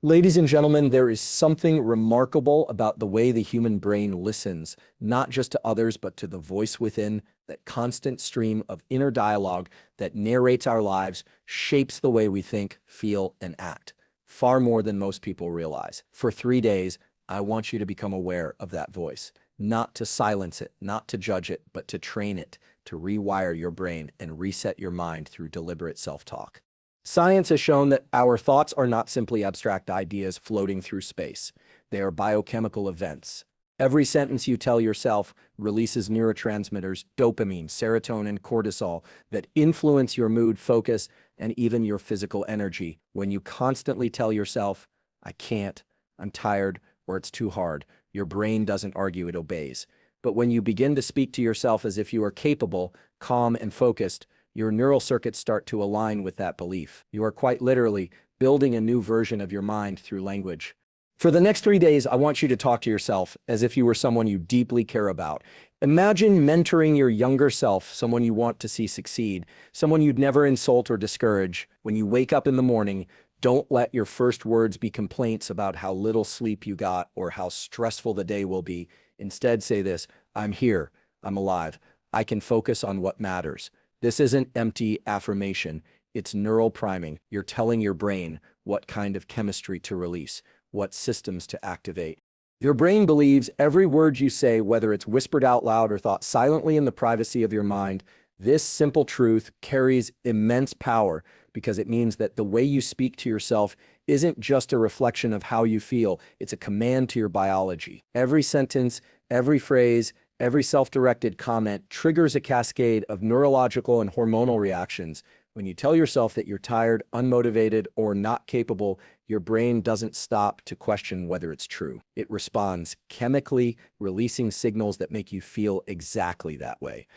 Ladies and gentlemen, there is something remarkable about the way the human brain listens, not just to others, but to the voice within, that constant stream of inner dialogue that narrates our lives, shapes the way we think, feel, and act, far more than most people realize. For 3 days, I want you to become aware of that voice, not to silence it, not to judge it, but to train it, to rewire your brain and reset your mind through deliberate self-talk. Science has shown that our thoughts are not simply abstract ideas floating through space. They are biochemical events. Every sentence you tell yourself releases neurotransmitters, dopamine, serotonin, cortisol, that influence your mood, focus, and even your physical energy. When you constantly tell yourself, "I can't," "I'm tired," or "it's too hard," your brain doesn't argue, it obeys. But when you begin to speak to yourself as if you are capable, calm, and focused, your neural circuits start to align with that belief. You are quite literally building a new version of your mind through language. For the next 3 days, I want you to talk to yourself as if you were someone you deeply care about. Imagine mentoring your younger self, someone you want to see succeed, someone you'd never insult or discourage. When you wake up in the morning, don't let your first words be complaints about how little sleep you got or how stressful the day will be. Instead, say this: "I'm here, I'm alive, I can focus on what matters." This isn't empty affirmation, it's neural priming. You're telling your brain what kind of chemistry to release, what systems to activate. Your brain believes every word you say, whether it's whispered out loud or thought silently in the privacy of your mind. This simple truth carries immense power because it means that the way you speak to yourself isn't just a reflection of how you feel, it's a command to your biology. Every sentence, every phrase, every self-directed comment triggers a cascade of neurological and hormonal reactions. When you tell yourself that you're tired, unmotivated, or not capable, your brain doesn't stop to question whether it's true. It responds chemically, releasing signals that make you feel exactly that way.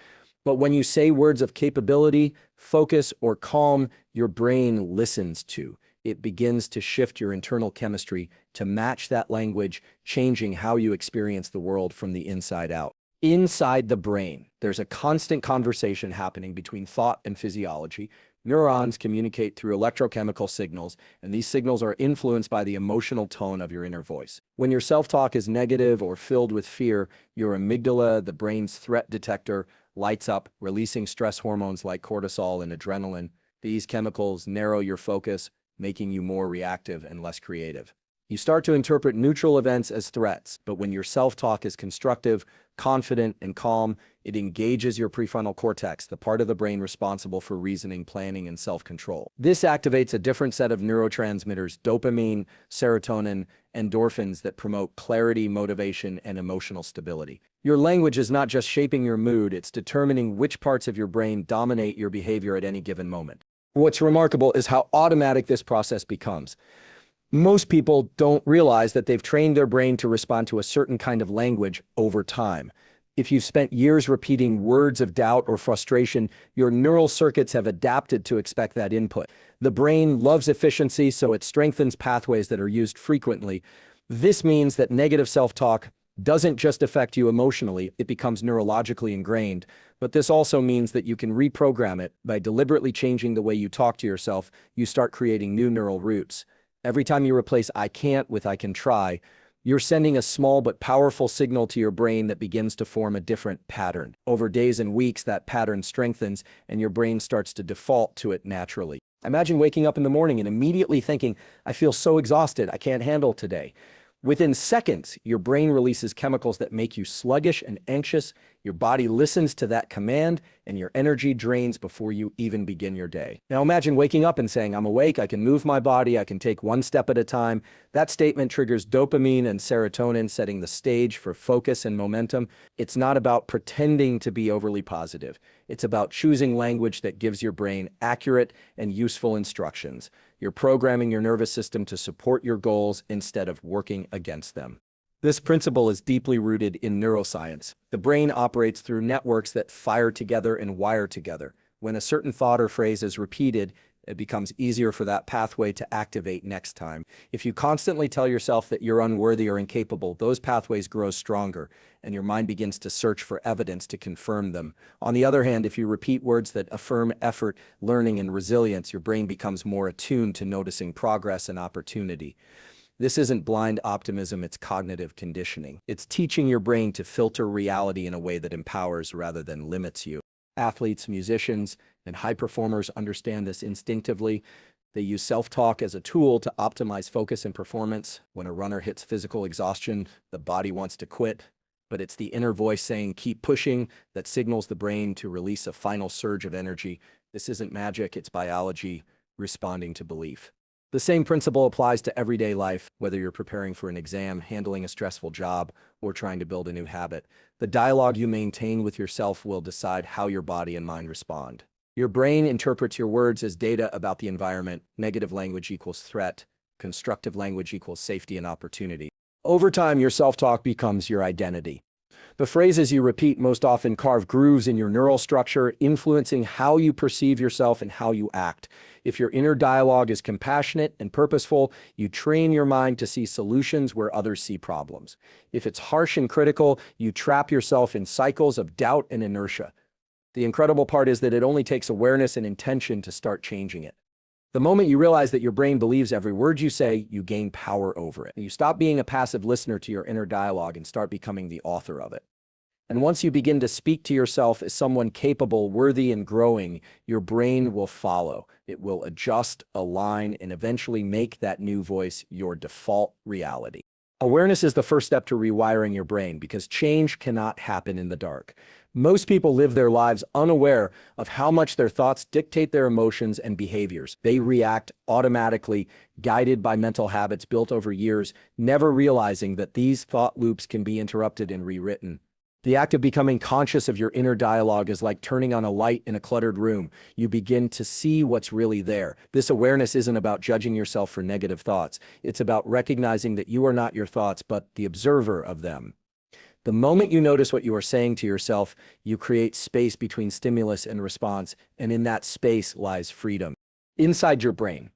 But when you say words of capability, focus, or calm, your brain listens too. It begins to shift your internal chemistry to match that language, changing how you experience the world from the inside out. Inside the brain, there's a constant conversation happening between thought and physiology. Neurons communicate through electrochemical signals, and these signals are influenced by the emotional tone of your inner voice. When your self-talk is negative or filled with fear, your amygdala, the brain's threat detector, lights up, releasing stress hormones like cortisol and adrenaline. These chemicals narrow your focus, making you more reactive and less creative. You start to interpret neutral events as threats, but when your self-talk is constructive, confident, and calm, it engages your prefrontal cortex, the part of the brain responsible for reasoning, planning, and self-control. This activates a different set of neurotransmitters, dopamine, serotonin, endorphins, that promote clarity, motivation, and emotional stability. Your language is not just shaping your mood, it's determining which parts of your brain dominate your behavior at any given moment. What's remarkable is how automatic this process becomes. Most people don't realize that they've trained their brain to respond to a certain kind of language over time. If you've spent years repeating words of doubt or frustration, your neural circuits have adapted to expect that input. The brain loves efficiency, so it strengthens pathways that are used frequently. This means that negative self-talk doesn't just affect you emotionally, it becomes neurologically ingrained. But this also means that you can reprogram it. By deliberately changing the way you talk to yourself, you start creating new neural roots. Every time you replace "I can't" with "I can try," you're sending a small but powerful signal to your brain that begins to form a different pattern. Over days and weeks, that pattern strengthens, and your brain starts to default to it naturally. Imagine waking up in the morning and immediately thinking, "I feel so exhausted, I can't handle today." Within seconds, your brain releases chemicals that make you sluggish and anxious. Your body listens to that command, and your energy drains before you even begin your day. Now imagine waking up and saying, "I'm awake, I can move my body, I can take one step at a time." That statement triggers dopamine and serotonin, setting the stage for focus and momentum. It's not about pretending to be overly positive. It's about choosing language that gives your brain accurate and useful instructions. You're programming your nervous system to support your goals instead of working against them. This principle is deeply rooted in neuroscience. The brain operates through networks that fire together and wire together. When a certain thought or phrase is repeated, it becomes easier for that pathway to activate next time. If you constantly tell yourself that you're unworthy or incapable, those pathways grow stronger, and your mind begins to search for evidence to confirm them. On the other hand, if you repeat words that affirm effort, learning, and resilience, your brain becomes more attuned to noticing progress and opportunity. This isn't blind optimism, it's cognitive conditioning. It's teaching your brain to filter reality in a way that empowers rather than limits you. Athletes, musicians, and high performers understand this instinctively. They use self-talk as a tool to optimize focus and performance. When a runner hits physical exhaustion, the body wants to quit, but it's the inner voice saying, keep pushing, that signals the brain to release a final surge of energy. This isn't magic, it's biology responding to belief. The same principle applies to everyday life, whether you're preparing for an exam, handling a stressful job, or trying to build a new habit. The dialogue you maintain with yourself will decide how your body and mind respond. Your brain interprets your words as data about the environment. Negative language equals threat. Constructive language equals safety and opportunity. Over time, your self-talk becomes your identity. The phrases you repeat most often carve grooves in your neural structure, influencing how you perceive yourself and how you act. If your inner dialogue is compassionate and purposeful, you train your mind to see solutions where others see problems. If it's harsh and critical, you trap yourself in cycles of doubt and inertia. The incredible part is that it only takes awareness and intention to start changing it. The moment you realize that your brain believes every word you say, you gain power over it. You stop being a passive listener to your inner dialogue and start becoming the author of it. And once you begin to speak to yourself as someone capable, worthy, and growing, your brain will follow. It will adjust, align, and eventually make that new voice your default reality. Awareness is the first step to rewiring your brain because change cannot happen in the dark. Most people live their lives unaware of how much their thoughts dictate their emotions and behaviors. They react automatically, guided by mental habits built over years, never realizing that these thought loops can be interrupted and rewritten. The act of becoming conscious of your inner dialogue is like turning on a light in a cluttered room. You begin to see what's really there. This awareness isn't about judging yourself for negative thoughts. It's about recognizing that you are not your thoughts, but the observer of them. The moment you notice what you are saying to yourself, you create space between stimulus and response, and in that space lies freedom. Inside your brain,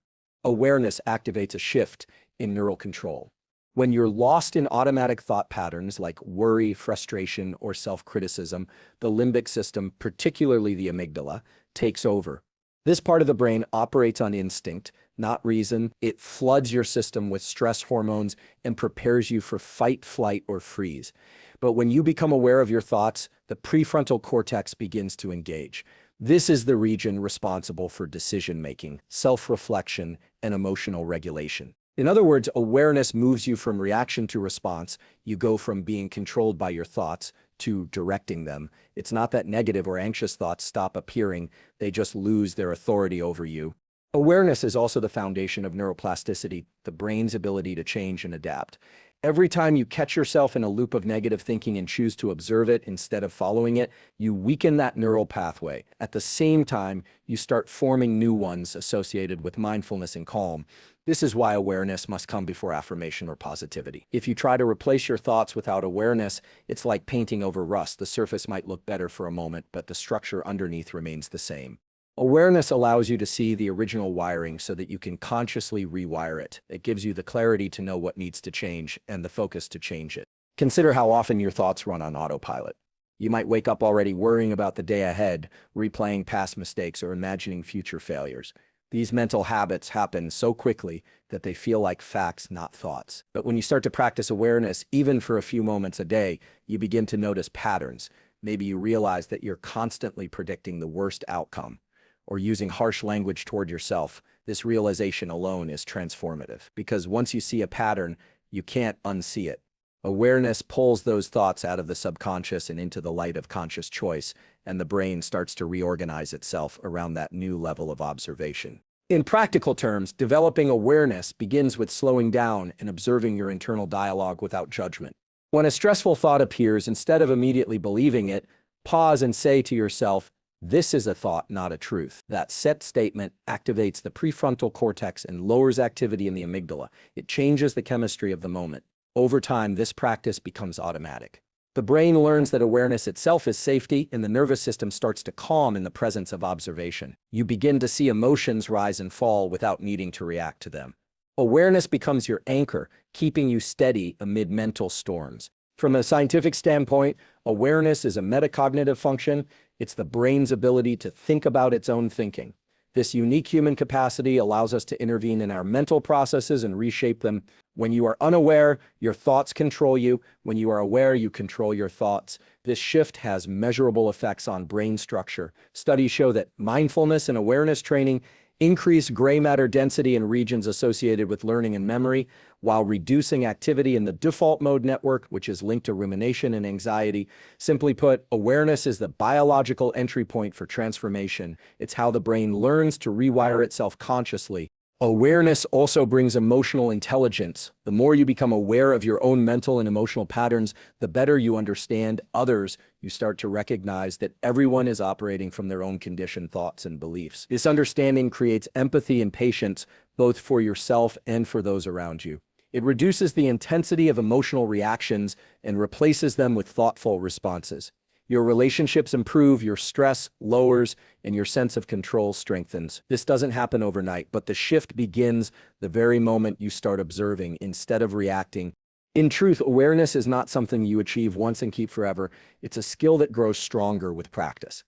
awareness activates a shift in neural control. When you're lost in automatic thought patterns like worry, frustration, or self-criticism, the limbic system, particularly the amygdala, takes over. This part of the brain operates on instinct, not reason. It floods your system with stress hormones and prepares you for fight, flight, or freeze. But when you become aware of your thoughts, the prefrontal cortex begins to engage. This is the region responsible for decision-making, self-reflection, and emotional regulation. In other words, awareness moves you from reaction to response. You go from being controlled by your thoughts to directing them. It's not that negative or anxious thoughts stop appearing, they just lose their authority over you. Awareness is also the foundation of neuroplasticity, the brain's ability to change and adapt. Every time you catch yourself in a loop of negative thinking and choose to observe it instead of following it, you weaken that neural pathway. At the same time, you start forming new ones associated with mindfulness and calm. This is why awareness must come before affirmation or positivity. If you try to replace your thoughts without awareness, it's like painting over rust. The surface might look better for a moment, but the structure underneath remains the same. Awareness allows you to see the original wiring so that you can consciously rewire it. It gives you the clarity to know what needs to change and the focus to change it. Consider how often your thoughts run on autopilot. You might wake up already worrying about the day ahead, replaying past mistakes, or imagining future failures. These mental habits happen so quickly that they feel like facts, not thoughts. But when you start to practice awareness, even for a few moments a day, you begin to notice patterns. Maybe you realize that you're constantly predicting the worst outcome or using harsh language toward yourself. This realization alone is transformative because once you see a pattern, you can't unsee it. Awareness pulls those thoughts out of the subconscious and into the light of conscious choice, and the brain starts to reorganize itself around that new level of observation. In practical terms, developing awareness begins with slowing down and observing your internal dialogue without judgment. When a stressful thought appears, instead of immediately believing it, pause and say to yourself, "This is a thought, not a truth." That set statement activates the prefrontal cortex and lowers activity in the amygdala. It changes the chemistry of the moment. Over time, this practice becomes automatic. The brain learns that awareness itself is safety, and the nervous system starts to calm in the presence of observation. You begin to see emotions rise and fall without needing to react to them. Awareness becomes your anchor, keeping you steady amid mental storms. From a scientific standpoint, awareness is a metacognitive function. It's the brain's ability to think about its own thinking. This unique human capacity allows us to intervene in our mental processes and reshape them. When you are unaware, your thoughts control you. When you are aware, you control your thoughts. This shift has measurable effects on brain structure. Studies show that mindfulness and awareness training increase gray matter density in regions associated with learning and memory, while reducing activity in the default mode network, which is linked to rumination and anxiety. Simply put, awareness is the biological entry point for transformation. It's how the brain learns to rewire itself consciously. Awareness also brings emotional intelligence. The more you become aware of your own mental and emotional patterns, the better you understand others. You start to recognize that everyone is operating from their own conditioned thoughts and beliefs. This understanding creates empathy and patience, both for yourself and for those around you. It reduces the intensity of emotional reactions and replaces them with thoughtful responses. Your relationships improve, your stress lowers, and your sense of control strengthens. This doesn't happen overnight, but the shift begins the very moment you start observing instead of reacting. In truth, awareness is not something you achieve once and keep forever. It's a skill that grows stronger with practice.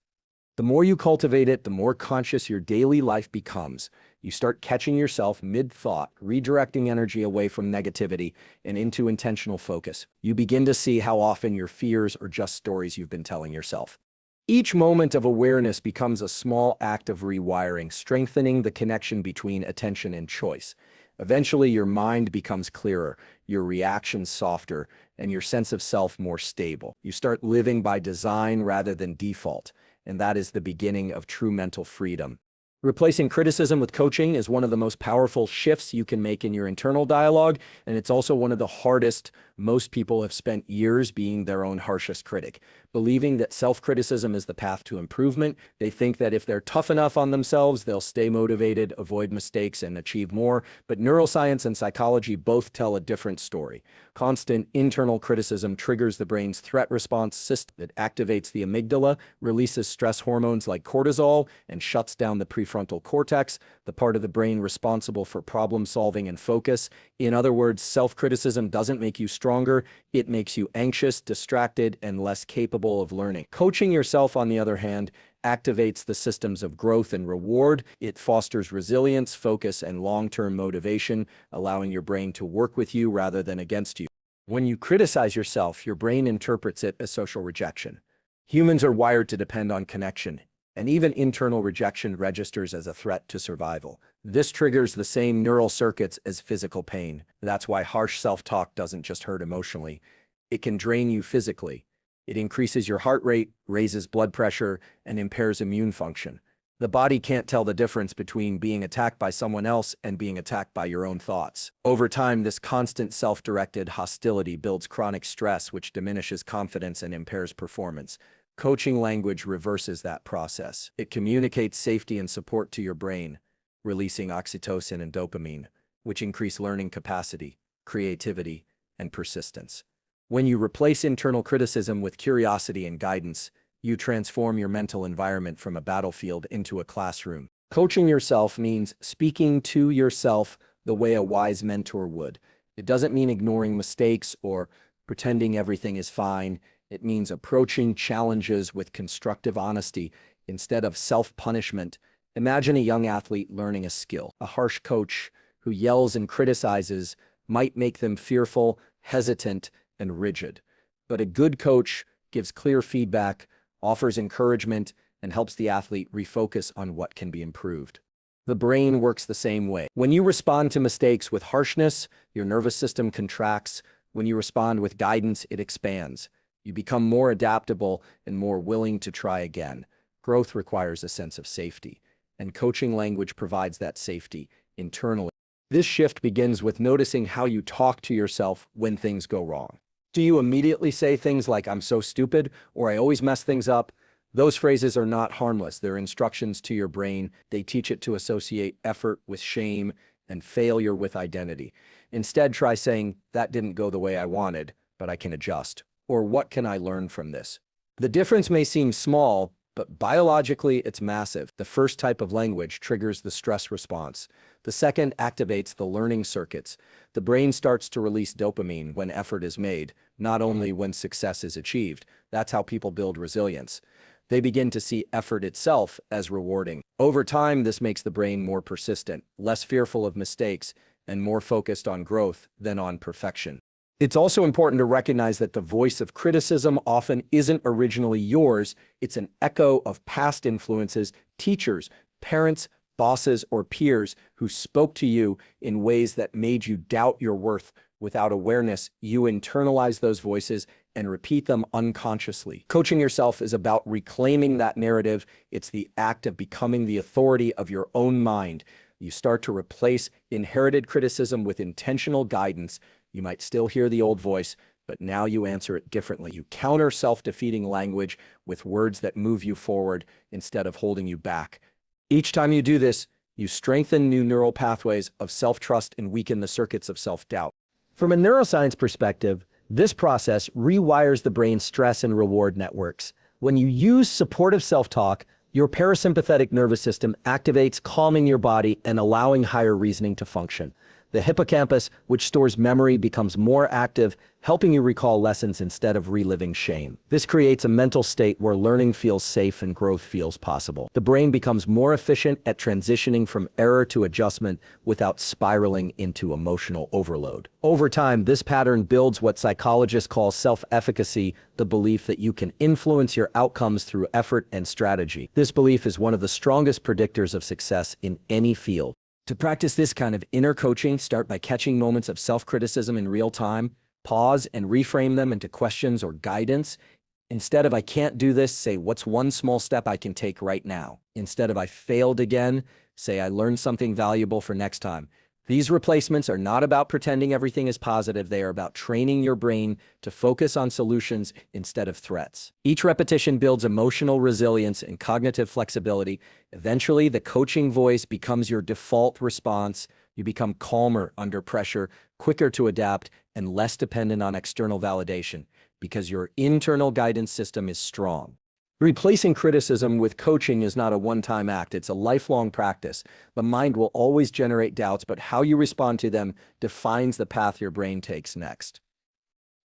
The more you cultivate it, the more conscious your daily life becomes. You start catching yourself mid-thought, redirecting energy away from negativity and into intentional focus. You begin to see how often your fears are just stories you've been telling yourself. Each moment of awareness becomes a small act of rewiring, strengthening the connection between attention and choice. Eventually, your mind becomes clearer, your reactions softer, and your sense of self more stable. You start living by design rather than default, and that is the beginning of true mental freedom. Replacing criticism with coaching is one of the most powerful shifts you can make in your internal dialogue, and it's also one of the hardest. Most people have spent years being their own harshest critic, believing that self-criticism is the path to improvement. They think that if they're tough enough on themselves, they'll stay motivated, avoid mistakes, and achieve more. But neuroscience and psychology both tell a different story. Constant internal criticism triggers the brain's threat response system that activates the amygdala, releases stress hormones like cortisol, and shuts down the prefrontal cortex, the part of the brain responsible for problem solving and focus. In other words, self-criticism doesn't make you stronger, it makes you anxious, distracted, and less capable of learning. Coaching yourself, on the other hand, activates the systems of growth and reward. It fosters resilience, focus, and long-term motivation, allowing your brain to work with you rather than against you. When you criticize yourself, your brain interprets it as social rejection. Humans are wired to depend on connection, and even internal rejection registers as a threat to survival. This triggers the same neural circuits as physical pain. That's why harsh self-talk doesn't just hurt emotionally. It can drain you physically. It increases your heart rate, raises blood pressure, and impairs immune function. The body can't tell the difference between being attacked by someone else and being attacked by your own thoughts. Over time, this constant self-directed hostility builds chronic stress, which diminishes confidence and impairs performance. Coaching language reverses that process. It communicates safety and support to your brain, releasing oxytocin and dopamine, which increase learning capacity, creativity, and persistence. When you replace internal criticism with curiosity and guidance, you transform your mental environment from a battlefield into a classroom. Coaching yourself means speaking to yourself the way a wise mentor would. It doesn't mean ignoring mistakes or pretending everything is fine. It means approaching challenges with constructive honesty instead of self-punishment. Imagine a young athlete learning a skill. A harsh coach who yells and criticizes might make them fearful, hesitant, and rigid. But a good coach gives clear feedback, offers encouragement, and helps the athlete refocus on what can be improved. The brain works the same way. When you respond to mistakes with harshness, your nervous system contracts. When you respond with guidance, it expands. You become more adaptable and more willing to try again. Growth requires a sense of safety, and coaching language provides that safety internally. This shift begins with noticing how you talk to yourself when things go wrong. Do you immediately say things like, "I'm so stupid," or "I always mess things up"? Those phrases are not harmless. They're instructions to your brain. They teach it to associate effort with shame and failure with identity. Instead, try saying, "That didn't go the way I wanted, but I can adjust." Or, "What can I learn from this?" The difference may seem small, but biologically it's massive. The first type of language triggers the stress response. The second activates the learning circuits. The brain starts to release dopamine when effort is made, not only when success is achieved. That's how people build resilience. They begin to see effort itself as rewarding. Over time, this makes the brain more persistent, less fearful of mistakes, and more focused on growth than on perfection. It's also important to recognize that the voice of criticism often isn't originally yours. It's an echo of past influences, teachers, parents, bosses, or peers who spoke to you in ways that made you doubt your worth. Without awareness, you internalize those voices and repeat them unconsciously. Coaching yourself is about reclaiming that narrative. It's the act of becoming the authority of your own mind. You start to replace inherited criticism with intentional guidance. You might still hear the old voice, but now you answer it differently. You counter self-defeating language with words that move you forward instead of holding you back. Each time you do this, you strengthen new neural pathways of self-trust and weaken the circuits of self-doubt. From a neuroscience perspective, this process rewires the brain's stress and reward networks. When you use supportive self-talk, your parasympathetic nervous system activates, calming your body and allowing higher reasoning to function. The hippocampus, which stores memory, becomes more active, helping you recall lessons instead of reliving shame. This creates a mental state where learning feels safe and growth feels possible. The brain becomes more efficient at transitioning from error to adjustment without spiraling into emotional overload. Over time, this pattern builds what psychologists call self-efficacy, the belief that you can influence your outcomes through effort and strategy. This belief is one of the strongest predictors of success in any field. To practice this kind of inner coaching, start by catching moments of self-criticism in real time, pause and reframe them into questions or guidance. Instead of "I can't do this," say "What's one small step I can take right now?" Instead of "I failed again," say "I learned something valuable for next time." These replacements are not about pretending everything is positive. They are about training your brain to focus on solutions instead of threats. Each repetition builds emotional resilience and cognitive flexibility. Eventually, the coaching voice becomes your default response. You become calmer under pressure, quicker to adapt, and less dependent on external validation because your internal guidance system is strong. Replacing criticism with coaching is not a one-time act. It's a lifelong practice. The mind will always generate doubts, but how you respond to them defines the path your brain takes next.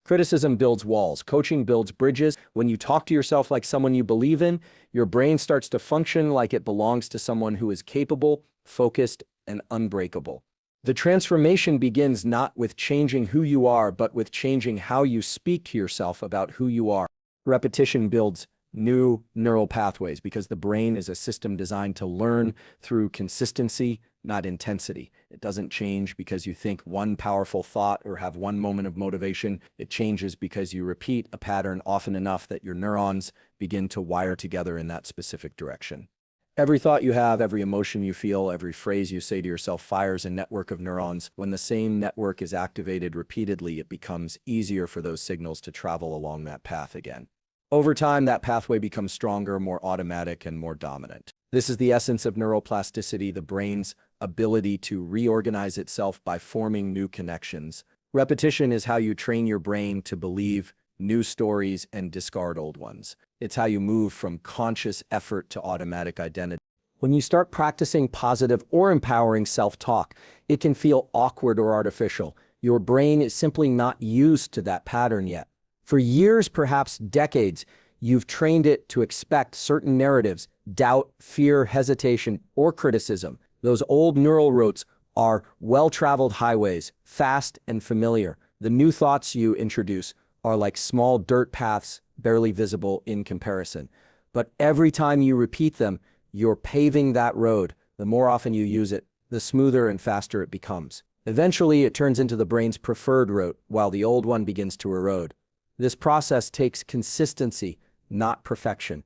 Criticism builds walls. Coaching builds bridges. When you talk to yourself like someone you believe in, your brain starts to function like it belongs to someone who is capable, focused, and unbreakable. The transformation begins not with changing who you are, but with changing how you speak to yourself about who you are. Repetition builds new neural pathways because the brain is a system designed to learn through consistency, not intensity. It doesn't change because you think one powerful thought or have one moment of motivation. It changes because you repeat a pattern often enough that your neurons begin to wire together in that specific direction. Every thought you have, every emotion you feel, every phrase you say to yourself fires a network of neurons. When the same network is activated repeatedly, it becomes easier for those signals to travel along that path again. Over time, that pathway becomes stronger, more automatic, and more dominant. This is the essence of neuroplasticity, the brain's ability to reorganize itself by forming new connections. Repetition is how you train your brain to believe new stories and discard old ones. It's how you move from conscious effort to automatic identity. When you start practicing positive or empowering self-talk, it can feel awkward or artificial. Your brain is simply not used to that pattern yet. For years, perhaps decades, you've trained it to expect certain narratives, doubt, fear, hesitation, or criticism. Those old neural routes are well-traveled highways, fast and familiar. The new thoughts you introduce are like small dirt paths, barely visible in comparison. But every time you repeat them, you're paving that road. The more often you use it, the smoother and faster it becomes. Eventually, it turns into the brain's preferred route, while the old one begins to erode. This process takes consistency, not perfection.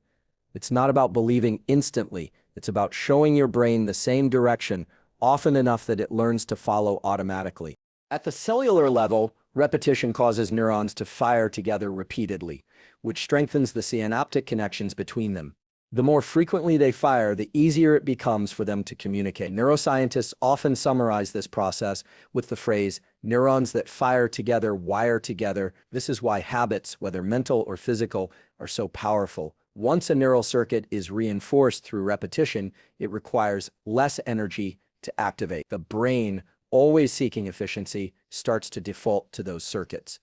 It's not about believing instantly. It's about showing your brain the same direction often enough that it learns to follow automatically. At the cellular level, repetition causes neurons to fire together repeatedly, which strengthens the synaptic connections between them. The more frequently they fire, the easier it becomes for them to communicate. Neuroscientists often summarize this process with the phrase, "Neurons that fire together wire together." This is why habits, whether mental or physical, are so powerful. Once a neural circuit is reinforced through repetition, it requires less energy to activate. The brain, always seeking efficiency, starts to default to those circuits.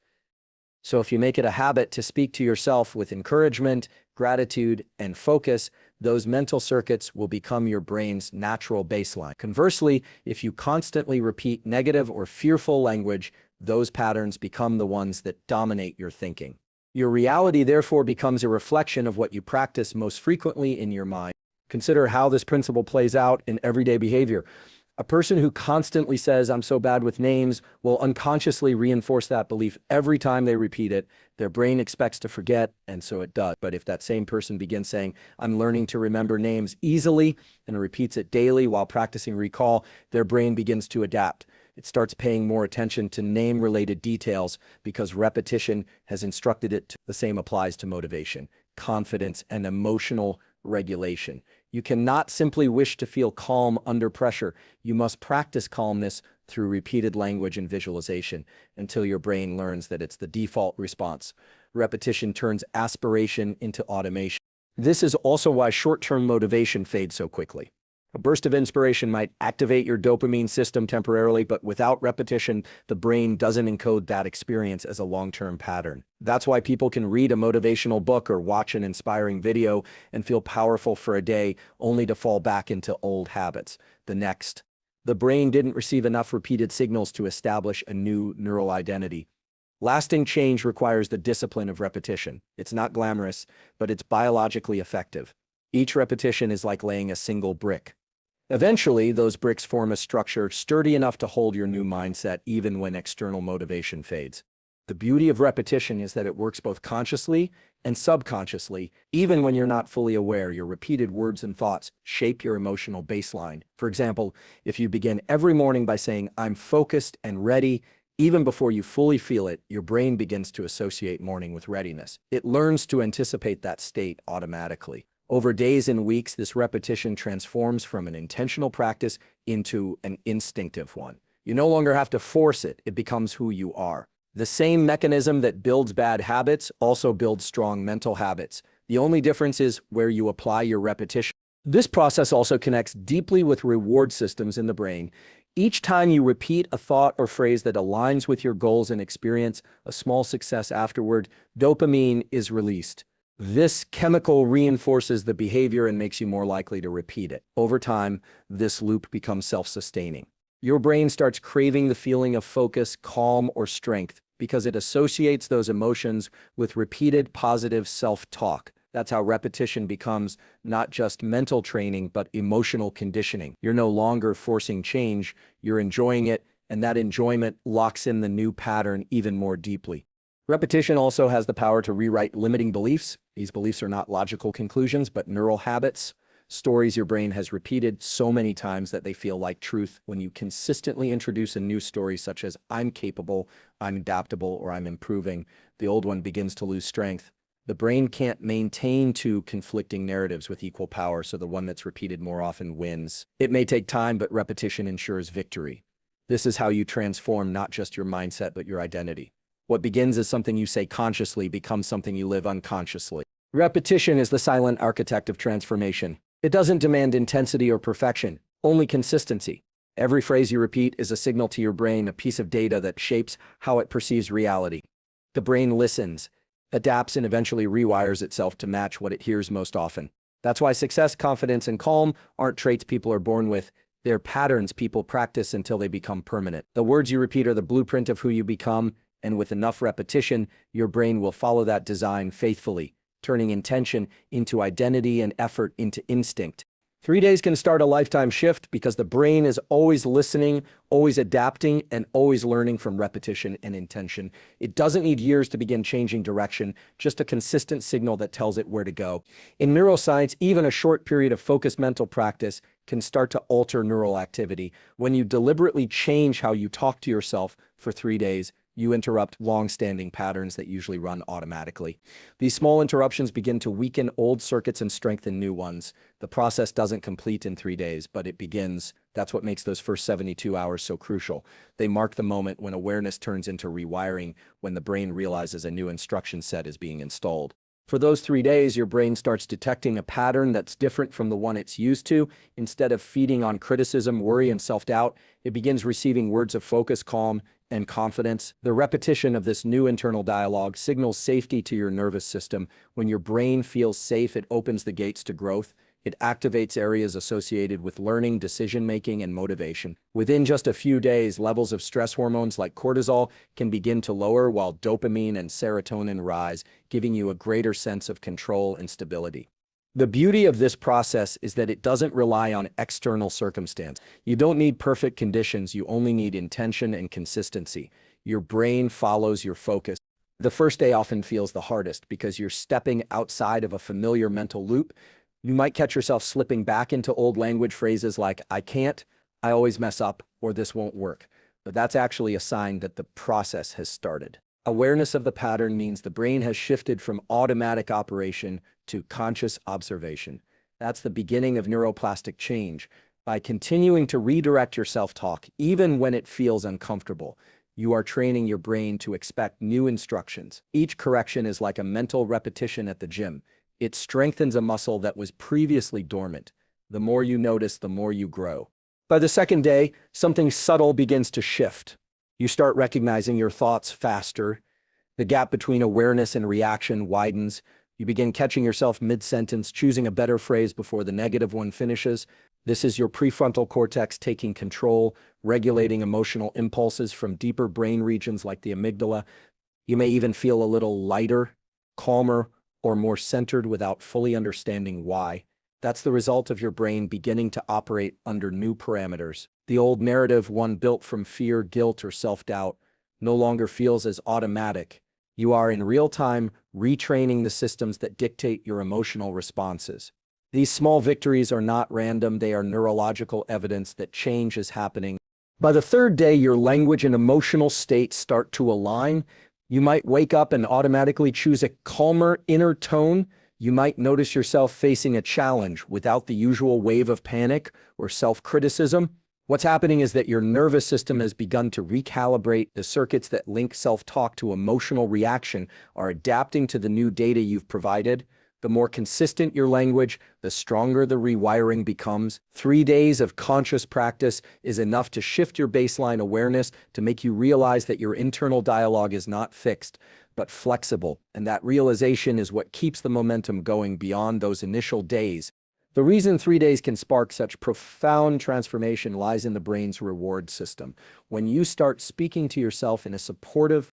So if you make it a habit to speak to yourself with encouragement, gratitude, and focus, those mental circuits will become your brain's natural baseline. Conversely, if you constantly repeat negative or fearful language, those patterns become the ones that dominate your thinking. Your reality therefore becomes a reflection of what you practice most frequently in your mind. Consider how this principle plays out in everyday behavior. A person who constantly says, "I'm so bad with names," will unconsciously reinforce that belief every time they repeat it. Their brain expects to forget, and so it does. But if that same person begins saying, "I'm learning to remember names easily," and repeats it daily while practicing recall, their brain begins to adapt. It starts paying more attention to name-related details because repetition has instructed it to. The same applies to motivation, confidence, and emotional regulation. You cannot simply wish to feel calm under pressure. You must practice calmness through repeated language and visualization until your brain learns that it's the default response. Repetition turns aspiration into automation. This is also why short-term motivation fades so quickly. A burst of inspiration might activate your dopamine system temporarily, but without repetition, the brain doesn't encode that experience as a long-term pattern. That's why people can read a motivational book or watch an inspiring video and feel powerful for a day, only to fall back into old habits the next. The brain didn't receive enough repeated signals to establish a new neural identity. Lasting change requires the discipline of repetition. It's not glamorous, but it's biologically effective. Each repetition is like laying a single brick. Eventually, those bricks form a structure sturdy enough to hold your new mindset even when external motivation fades. The beauty of repetition is that it works both consciously and subconsciously. Even when you're not fully aware, your repeated words and thoughts shape your emotional baseline. For example, if you begin every morning by saying, "I'm focused and ready," even before you fully feel it, your brain begins to associate morning with readiness. It learns to anticipate that state automatically. Over days and weeks, this repetition transforms from an intentional practice into an instinctive one. You no longer have to force it. It becomes who you are. The same mechanism that builds bad habits also builds strong mental habits. The only difference is where you apply your repetition. This process also connects deeply with reward systems in the brain. Each time you repeat a thought or phrase that aligns with your goals and experience a small success afterward, dopamine is released. This chemical reinforces the behavior and makes you more likely to repeat it. Over time, this loop becomes self-sustaining. Your brain starts craving the feeling of focus, calm, or strength because it associates those emotions with repeated positive self-talk. That's how repetition becomes not just mental training, but emotional conditioning. You're no longer forcing change, you're enjoying it, and that enjoyment locks in the new pattern even more deeply. Repetition also has the power to rewrite limiting beliefs. These beliefs are not logical conclusions, but neural habits, stories your brain has repeated so many times that they feel like truth. When you consistently introduce a new story such as "I'm capable," "I'm adaptable," or "I'm improving," the old one begins to lose strength. The brain can't maintain two conflicting narratives with equal power, so the one that's repeated more often wins. It may take time, but repetition ensures victory. This is how you transform not just your mindset, but your identity. What begins as something you say consciously becomes something you live unconsciously. Repetition is the silent architect of transformation. It doesn't demand intensity or perfection, only consistency. Every phrase you repeat is a signal to your brain, a piece of data that shapes how it perceives reality. The brain listens, adapts, and eventually rewires itself to match what it hears most often. That's why success, confidence, and calm aren't traits people are born with. They're patterns people practice until they become permanent. The words you repeat are the blueprint of who you become, and with enough repetition, your brain will follow that design faithfully, turning intention into identity and effort into instinct. 3 days can start a lifetime shift because the brain is always listening, always adapting, and always learning from repetition and intention. It doesn't need years to begin changing direction, just a consistent signal that tells it where to go. In neuroscience, even a short period of focused mental practice can start to alter neural activity. When you deliberately change how you talk to yourself for 3 days, you interrupt long-standing patterns that usually run automatically. These small interruptions begin to weaken old circuits and strengthen new ones. The process doesn't complete in 3 days, but it begins. That's what makes those first 72 hours so crucial. They mark the moment when awareness turns into rewiring, when the brain realizes a new instruction set is being installed. For those 3 days, your brain starts detecting a pattern that's different from the one it's used to. Instead of feeding on criticism, worry, and self-doubt, it begins receiving words of focus, calm, and confidence. The repetition of this new internal dialogue signals safety to your nervous system. When your brain feels safe, it opens the gates to growth. It activates areas associated with learning, decision-making, and motivation. Within just a few days, levels of stress hormones like cortisol can begin to lower while dopamine and serotonin rise, giving you a greater sense of control and stability. The beauty of this process is that it doesn't rely on external circumstance. You don't need perfect conditions, you only need intention and consistency. Your brain follows your focus. The first day often feels the hardest because you're stepping outside of a familiar mental loop. You might catch yourself slipping back into old language phrases like, I can't, I always mess up, or this won't work. But that's actually a sign that the process has started. Awareness of the pattern means the brain has shifted from automatic operation to conscious observation. That's the beginning of neuroplastic change. By continuing to redirect your self-talk, even when it feels uncomfortable, you are training your brain to expect new instructions. Each correction is like a mental repetition at the gym. It strengthens a muscle that was previously dormant. The more you notice, the more you grow. By the second day, something subtle begins to shift. You start recognizing your thoughts faster. The gap between awareness and reaction widens. You begin catching yourself mid-sentence, choosing a better phrase before the negative one finishes. This is your prefrontal cortex taking control, regulating emotional impulses from deeper brain regions like the amygdala. You may even feel a little lighter, calmer, or more centered without fully understanding why. That's the result of your brain beginning to operate under new parameters. The old narrative, one built from fear, guilt, or self-doubt, no longer feels as automatic. You are in real time retraining the systems that dictate your emotional responses. These small victories are not random, they are neurological evidence that change is happening. By the third day, your language and emotional states start to align. You might wake up and automatically choose a calmer inner tone. You might notice yourself facing a challenge without the usual wave of panic or self-criticism. What's happening is that your nervous system has begun to recalibrate. The circuits that link self-talk to emotional reaction are adapting to the new data you've provided. The more consistent your language, the stronger the rewiring becomes. 3 days of conscious practice is enough to shift your baseline awareness, to make you realize that your internal dialogue is not fixed, but flexible. And that realization is what keeps the momentum going beyond those initial days. The reason 3 days can spark such profound transformation lies in the brain's reward system. When you start speaking to yourself in a supportive,